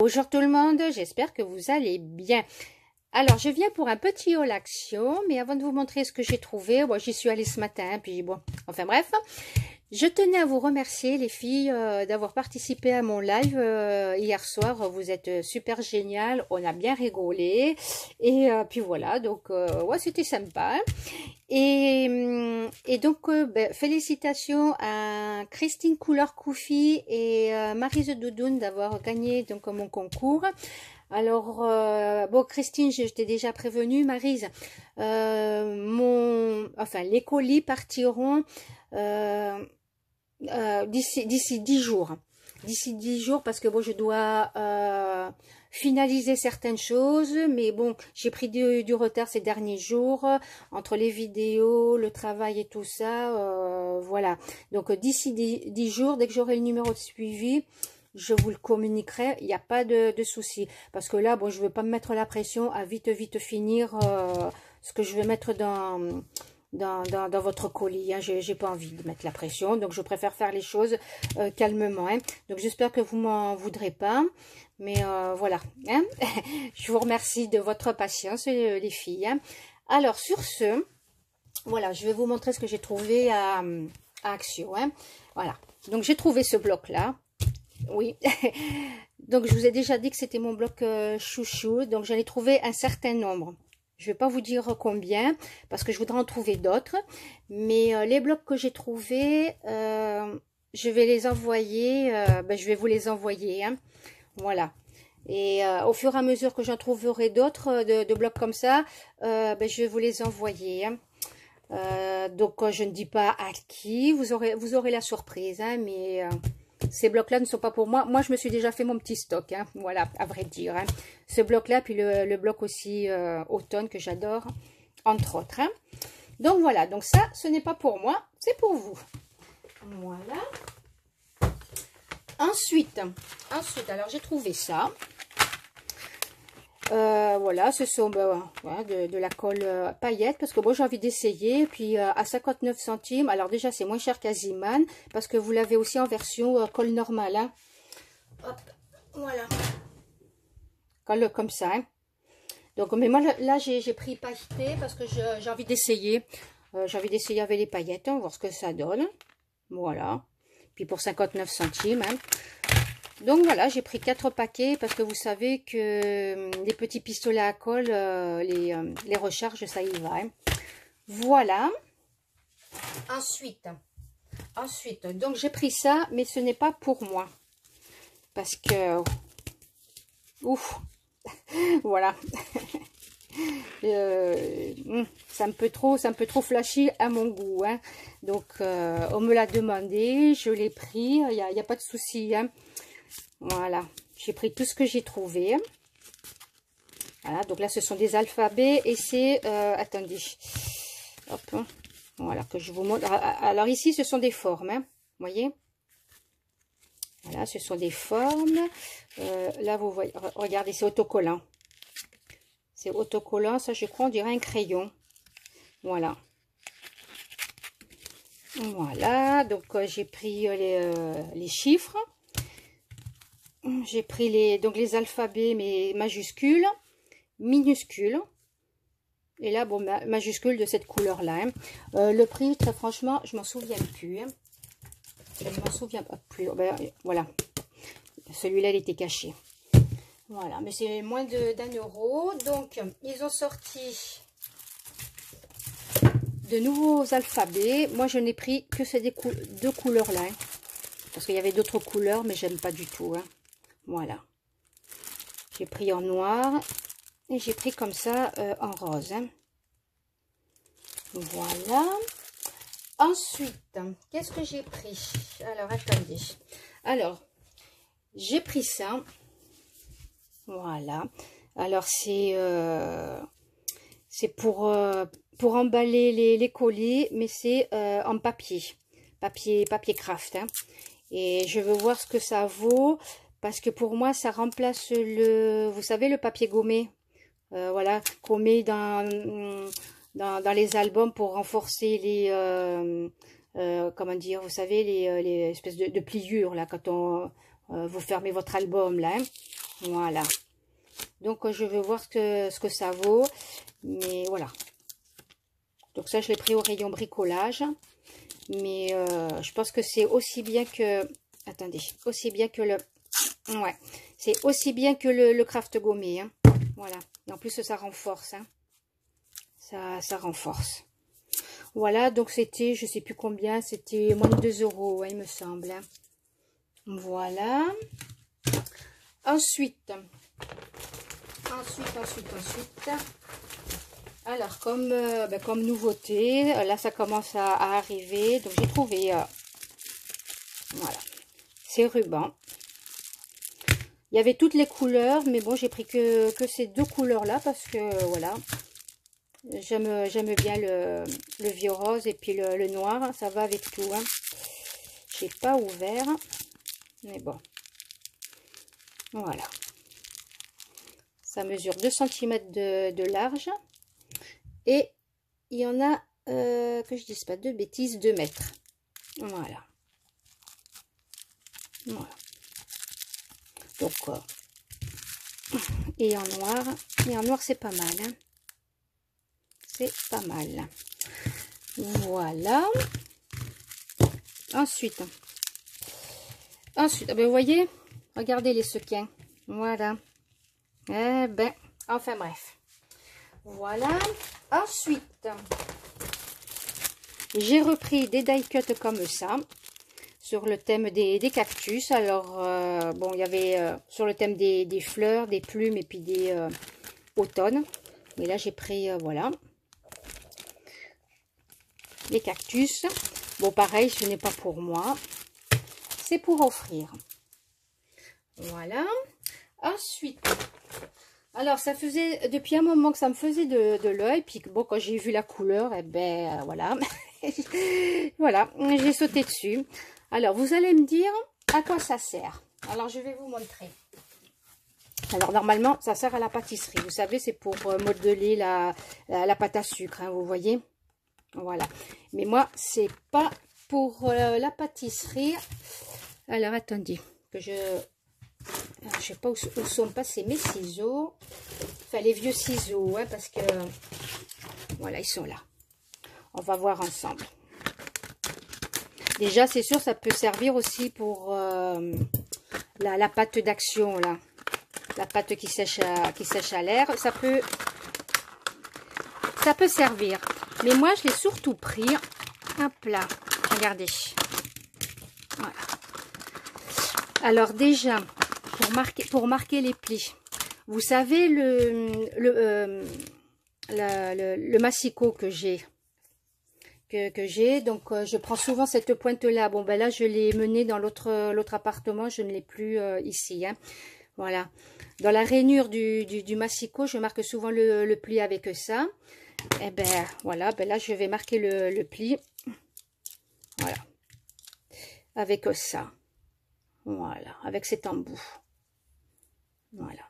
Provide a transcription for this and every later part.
Bonjour tout le monde, j'espère que vous allez bien. Alors, je viens pour un petit haul action, mais avant de vous montrer ce que j'ai trouvé, bon, j'y suis allée ce matin, puis bon, enfin bref. Je tenais à vous remercier les filles d'avoir participé à mon live hier soir. Vous êtes super géniales, on a bien rigolé et puis voilà, donc ouais, c'était sympa. Et donc ben, félicitations à Christine Couleur Koufi et Maryse Doudoune d'avoir gagné donc mon concours. Alors, bon, Christine, je t'ai déjà prévenue, Maryse, les colis partiront d'ici 10 jours. D'ici 10 jours, parce que bon, je dois finaliser certaines choses, mais bon, j'ai pris du retard ces derniers jours, entre les vidéos, le travail et tout ça, voilà. Donc, d'ici 10 jours, dès que j'aurai le numéro de suivi, je vous le communiquerai, il n'y a pas de souci. Parce que là, bon, je ne veux pas me mettre la pression à vite finir ce que je vais mettre dans votre colis. Hein. J'ai pas envie de mettre la pression, donc je préfère faire les choses calmement. Hein. Donc j'espère que vous m'en voudrez pas. Mais voilà. Hein. Je vous remercie de votre patience, les filles. Hein. Alors, sur ce, voilà, je vais vous montrer ce que j'ai trouvé à Action. Hein. Voilà. Donc j'ai trouvé ce bloc-là. Oui, donc je vous ai déjà dit que c'était mon bloc chouchou, donc j'en ai trouvé un certain nombre. Je ne vais pas vous dire combien, parce que je voudrais en trouver d'autres, mais les blocs que j'ai trouvés, je vais les envoyer, je vais vous les envoyer, hein. Voilà. Et au fur et à mesure que j'en trouverai d'autres, de blocs comme ça, je vais vous les envoyer, hein. Donc je ne dis pas à qui, vous aurez la surprise, hein, mais... ces blocs-là ne sont pas pour moi. Moi, je me suis déjà fait mon petit stock. Hein. Voilà, à vrai dire. Hein. Ce bloc-là, puis le bloc aussi automne que j'adore, entre autres. Hein. Donc, voilà. Donc, ça, ce n'est pas pour moi. C'est pour vous. Voilà. Ensuite, alors, j'ai trouvé ça. Voilà, ce sont voilà, de la colle paillette, parce que bon, j'ai envie d'essayer. Puis à 59 centimes, alors déjà c'est moins cher qu'Aziman, parce que vous l'avez aussi en version colle normale. Hein. Hop, voilà. Colle comme ça. Hein. Donc, mais moi là j'ai pris pailleté parce que j'ai envie d'essayer. J'ai envie d'essayer avec les paillettes, hein, voir ce que ça donne. Voilà. Puis pour 59 centimes. Hein. Donc voilà, j'ai pris 4 paquets parce que vous savez que les petits pistolets à colle, les recharges, ça y va. Hein. Voilà. Ensuite, donc j'ai pris ça, mais ce n'est pas pour moi. Parce que... Ouf. Voilà. C'est un peu trop flashy à mon goût. Hein. Donc, on me l'a demandé, je l'ai pris, il n'y a pas de souci. Hein. Voilà, j'ai pris tout ce que j'ai trouvé. Voilà, donc là, ce sont des alphabets et c'est... attendez. Hop, hein, voilà, que je vous montre. Alors ici, ce sont des formes, hein, vous voyez. Voilà, ce sont des formes. Là, vous voyez, regardez, c'est autocollant. C'est autocollant, ça, je crois, on dirait un crayon. Voilà. Voilà, donc j'ai pris les chiffres. J'ai pris les alphabets, mais majuscules, minuscules. Et là, bon, majuscule de cette couleur-là. Hein. Le prix, très franchement, je m'en souviens plus. Hein. Je ne m'en souviens pas plus. Ben, voilà. Celui-là, il était caché. Voilà, mais c'est moins d'1 euro. Donc, ils ont sorti de nouveaux alphabets. Moi, je n'ai pris que ces deux couleurs-là. Hein. Parce qu'il y avait d'autres couleurs, mais j'aime pas du tout. Hein. Voilà. J'ai pris en noir et j'ai pris comme ça en rose. Hein. Voilà. Ensuite, qu'est-ce que j'ai pris? Alors, attendez. Alors, j'ai pris ça. Voilà. Alors, c'est pour emballer les colis, mais c'est en papier. Papier craft. Hein. Et je veux voir ce que ça vaut. Parce que pour moi, ça remplace vous savez, le papier gommé. Voilà, qu'on met dans les albums pour renforcer les, comment dire, vous savez, les espèces de pliures, là, quand vous fermez votre album, là. Hein. Voilà. Donc, je vais voir ce que ça vaut. Mais voilà. Donc, ça, je l'ai pris au rayon bricolage. Mais je pense que c'est aussi bien que... Attendez. Aussi bien que le... Ouais. C'est aussi bien que le craft gommé. Hein. Voilà. Et en plus, ça renforce. Hein. Ça renforce. Voilà. Donc, c'était, je sais plus combien. C'était moins de 2 €, ouais, il me semble. Hein. Voilà. Ensuite. Alors, comme nouveauté, là, ça commence à arriver. Donc, j'ai trouvé, voilà, ces rubans. Il y avait toutes les couleurs, mais bon, j'ai pris que ces 2 couleurs-là parce que, voilà, j'aime bien le vieux rose et puis le noir. Ça va avec tout, hein. Je n'ai pas ouvert, mais bon, voilà. Ça mesure 2 cm de large. Et il y en a, que je dise pas de bêtises, 2 mètres. Voilà. Voilà. Donc, et en noir, c'est pas mal. Hein. C'est pas mal. Voilà. Ensuite, ben, vous voyez, regardez les sequins. Voilà. Eh ben, enfin bref. Voilà. Ensuite, j'ai repris des die cuts comme ça, sur le thème des cactus. Alors, bon, il y avait sur le thème des fleurs, des plumes et puis des automnes. Mais là, j'ai pris, voilà, les cactus. Bon, pareil, ce n'est pas pour moi. C'est pour offrir. Voilà. Ensuite... Alors, ça faisait, depuis un moment que ça me faisait de l'œil, puis bon, quand j'ai vu la couleur, eh ben, voilà, voilà, j'ai sauté dessus. Alors, vous allez me dire à quoi ça sert. Alors, je vais vous montrer. Alors, normalement, ça sert à la pâtisserie. Vous savez, c'est pour modeler la pâte à sucre, hein, vous voyez. Voilà. Mais moi, c'est pas pour la pâtisserie. Alors, attendez, que je sais pas où sont passés mes ciseaux, enfin les vieux ciseaux, hein, parce que voilà, ils sont là. On va voir ensemble. Déjà, c'est sûr, ça peut servir aussi pour la pâte d'action, là, la pâte qui sèche à l'air. Ça peut servir. Mais moi, je l'ai surtout pris, hop là, regardez. Voilà. Alors déjà, pour marquer les plis, vous savez le massicot que j'ai, donc je prends souvent cette pointe là. Bon ben là je l'ai menée dans l'autre appartement, je ne l'ai plus ici. Hein. Voilà, dans la rainure du massicot, je marque souvent le pli avec ça. Et ben voilà, ben là je vais marquer le pli, voilà, avec ça. Voilà, avec cet embout. Voilà.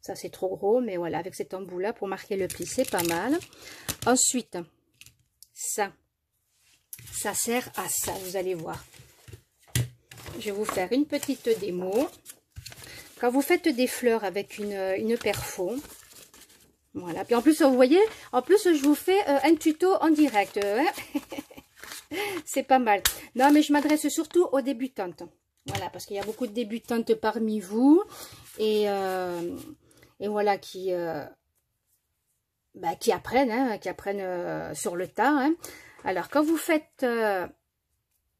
Ça, c'est trop gros, mais voilà, avec cet embout-là, pour marquer le pli, c'est pas mal. Ensuite, ça sert à ça, vous allez voir. Je vais vous faire une petite démo. Quand vous faites des fleurs avec une perfo, voilà. Puis en plus, vous voyez, en plus, je vous fais un tuto en direct. Hein. C'est pas mal. Non, mais je m'adresse surtout aux débutantes. Voilà, parce qu'il y a beaucoup de débutantes parmi vous. Et voilà, qui apprennent, hein, sur le tas. Hein. Alors, quand vous faites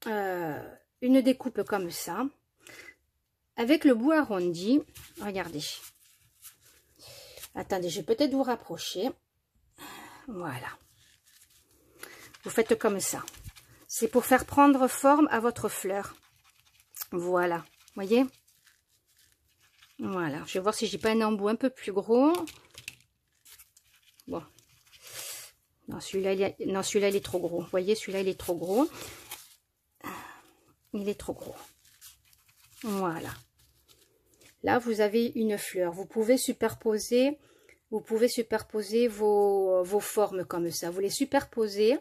une découpe comme ça, avec le bout arrondi, regardez. Attendez, je vais peut-être vous rapprocher. Voilà. Vous faites comme ça. C'est pour faire prendre forme à votre fleur. Voilà, voyez. Voilà, je vais voir si j'ai pas un embout un peu plus gros. Bon. Non, celui-là, il est trop gros. Vous voyez, celui-là, il est trop gros. Il est trop gros. Voilà. Là, vous avez une fleur. Vous pouvez superposer vos formes comme ça. Vous les superposez.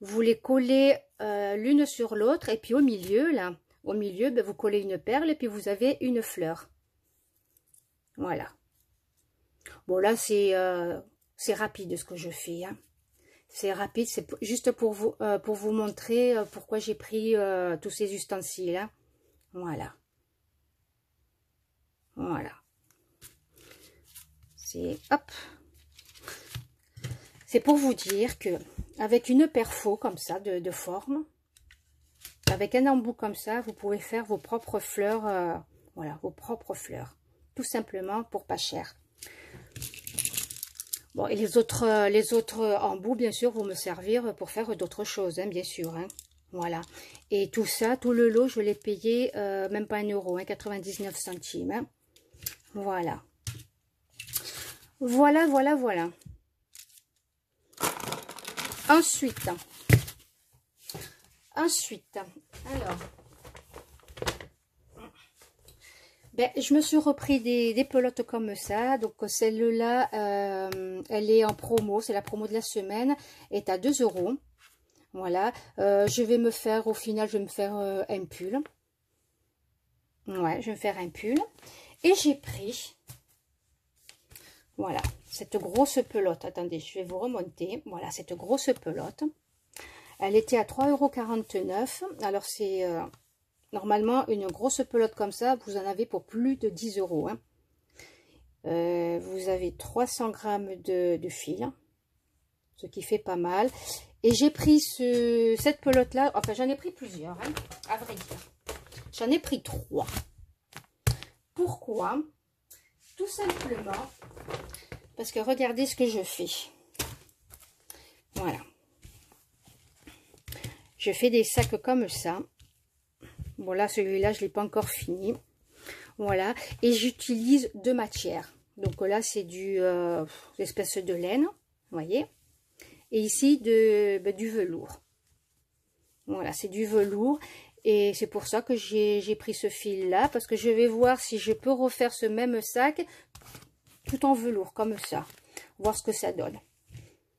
Vous les collez l'une sur l'autre. Et puis au milieu, là, ben, vous collez une perle et puis vous avez une fleur. Voilà. Bon, là, c'est rapide ce que je fais. Hein. C'est rapide, c'est juste pour vous montrer pourquoi j'ai pris tous ces ustensiles. Hein. Voilà. Voilà. C'est hop. C'est pour vous dire que avec une perfo comme ça de forme, avec un embout comme ça, vous pouvez faire vos propres fleurs. Voilà, vos propres fleurs. Tout simplement pour pas cher. Bon, et les autres embouts, bien sûr, vont me servir pour faire d'autres choses, hein, bien sûr. Hein. Voilà. Et tout ça, tout le lot, je l'ai payé même pas 1 euro, hein, 99 centimes. Hein. Voilà. Voilà, voilà, voilà. Ensuite, alors, ben, je me suis repris des pelotes comme ça. Donc, celle-là, elle est en promo. C'est la promo de la semaine. Est à 2 euros. Voilà. Je vais me faire, au final, je vais me faire un pull. Ouais, je vais me faire un pull. Et j'ai pris, voilà, cette grosse pelote. Attendez, je vais vous remonter. Voilà, cette grosse pelote. Elle était à 3,49 €. Alors, c'est... normalement, une grosse pelote comme ça, vous en avez pour plus de 10 euros. Hein. Vous avez 300 grammes de fil, ce qui fait pas mal. Et j'ai pris cette pelote-là, enfin j'en ai pris plusieurs, hein, à vrai dire. J'en ai pris 3. Pourquoi? Tout simplement parce que regardez ce que je fais. Voilà. Je fais des sacs comme ça. Bon là, celui-là, je ne l'ai pas encore fini. Voilà. Et j'utilise 2 matières. Donc là, c'est du espèce de laine. Vous voyez. Et ici, du velours. Voilà, c'est du velours. Et c'est pour ça que j'ai pris ce fil-là. Parce que je vais voir si je peux refaire ce même sac tout en velours, comme ça. Voir ce que ça donne.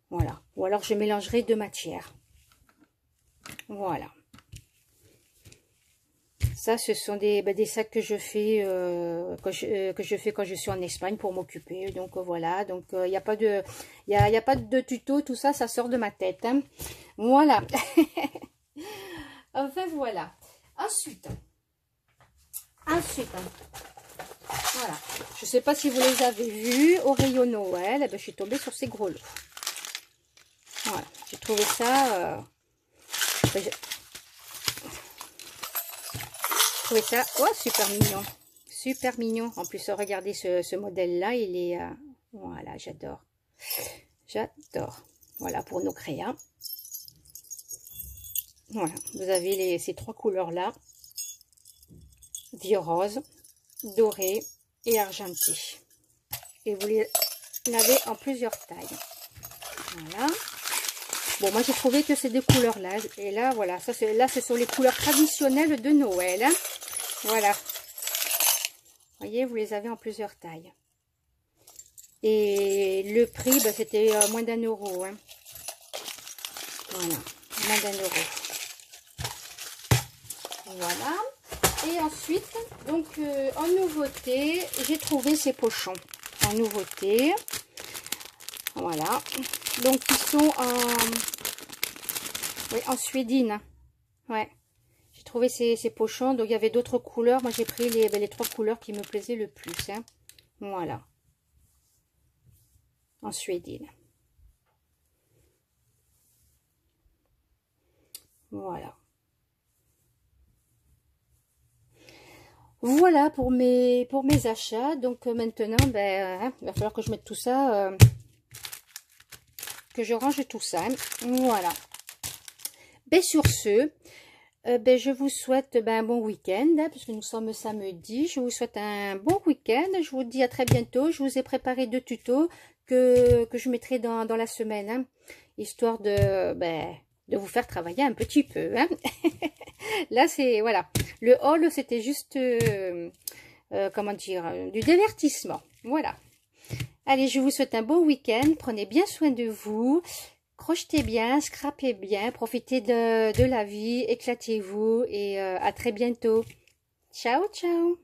Voilà. Ou alors, je mélangerai 2 matières. Voilà. Ça, ce sont des sacs que je fais que je fais quand je suis en Espagne pour m'occuper. Donc voilà. Donc il n'y a pas de tuto, tout ça, ça sort de ma tête. Hein. Voilà. Enfin voilà. Ensuite, voilà. Je sais pas si vous les avez vus au rayon Noël. Eh ben, je suis tombée sur ces gros lots. Voilà. J'ai trouvé ça. Ça, oh, super mignon, super mignon. En plus, regardez ce modèle-là, il est, voilà, j'adore, voilà pour nos crayons. Voilà, vous avez ces 3 couleurs-là, vieux rose, doré et argenté. Et vous les avez en plusieurs tailles. Voilà. Bon, moi j'ai trouvé que ces 2 couleurs-là. Et là, voilà, ça c'est là, ce sont les couleurs traditionnelles de Noël. Hein. Voilà. Vous voyez, vous les avez en plusieurs tailles. Et le prix, ben, c'était moins d'1 euro. Hein. Voilà, moins d'1 euro. Voilà. Et ensuite, donc en nouveauté, j'ai trouvé ces pochons. En nouveauté. Voilà. Donc ils sont en suédine. Ouais. J'ai trouvé ces pochons. Donc il y avait d'autres couleurs. Moi j'ai pris les 3 couleurs qui me plaisaient le plus. Hein. Voilà. En suédine. Voilà. Voilà pour mes achats. Donc maintenant, ben, il va falloir que je mette tout ça, que je range tout ça. Hein. Voilà. Ben, sur ce, ben, je vous souhaite un bon week-end, hein, puisque nous sommes samedi. Je vous souhaite un bon week-end. Je vous dis à très bientôt. Je vous ai préparé 2 tutos que je mettrai dans la semaine, hein, histoire de vous faire travailler un petit peu. Hein. Là, c'est, voilà, le haul, c'était juste, comment dire, du divertissement. Voilà. Allez, je vous souhaite un bon week-end. Prenez bien soin de vous. Crochetez bien, scrapez bien. Profitez de la vie. Éclatez-vous. Et à très bientôt. Ciao, ciao.